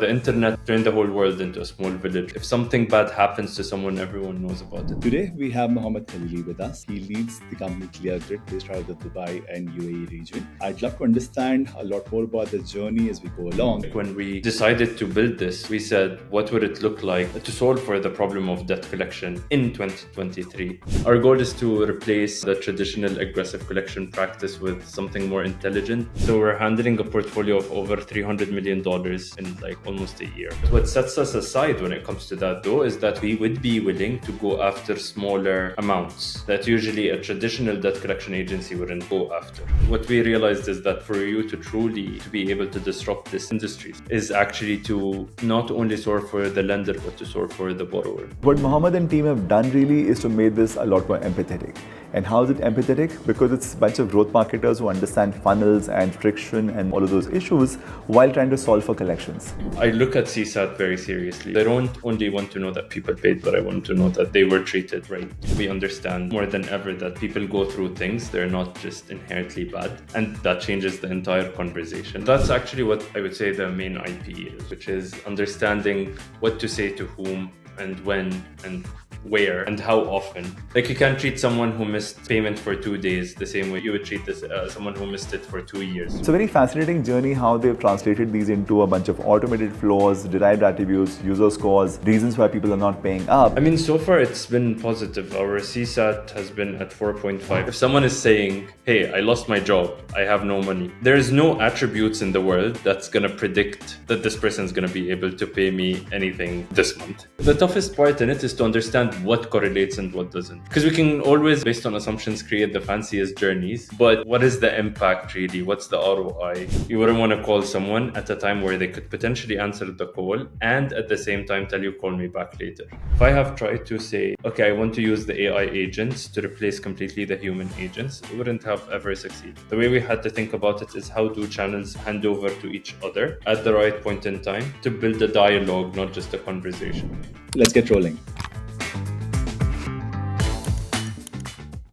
The internet turned the whole world into a small village. If something bad happens to someone, everyone knows about it. Today, we have Mohammad Al-Khalili with us. He leads the company ClearGrid based out of the Dubai and UAE region. I'd love to understand a lot more about the journey as we go along. When we decided to build this, we said, what would it look like to solve for the problem of debt collection in 2023? Our goal is to replace the traditional aggressive collection practice with something more intelligent. So we're handling a portfolio of over $300 million in almost a year. What sets us aside when it comes to that, though, is that we would be willing to go after smaller amounts that usually a traditional debt collection agency wouldn't go after. What we realized is that for you to truly be able to disrupt this industry is actually to not only solve for the lender, but to solve for the borrower. What Mohammad and team have done really is to make this a lot more empathetic. And how is it empathetic? Because it's a bunch of growth marketers who understand funnels and friction and all of those issues while trying to solve for collections. I look at CSAT very seriously. I don't only want to know that people paid, but I want to know that they were treated right. We understand more than ever that people go through things. They're not just inherently bad. And that changes the entire conversation. That's actually what I would say the main IP is, which is understanding what to say to whom and when and where and how often. You can't treat someone who missed payment for 2 days the same way you would treat someone who missed it for 2 years. It's a very fascinating journey how they've translated these into a bunch of automated flows, derived attributes, user scores, reasons why people are not paying up. So far it's been positive. Our CSAT has been at 4.5. If someone is saying, hey, I lost my job, I have no money, there is no attributes in the world that's going to predict that this person is going to be able to pay me anything this month. The toughest part in it is to understand what correlates and what doesn't. Because we can always, based on assumptions, create the fanciest journeys. But what is the impact really? What's the ROI? You wouldn't want to call someone at a time where they could potentially answer the call and at the same time tell you, call me back later. If I have tried to say, okay, I want to use the AI agents to replace completely the human agents, it wouldn't have ever succeeded. The way we had to think about it is how do channels hand over to each other at the right point in time to build a dialogue, not just a conversation. Let's get rolling.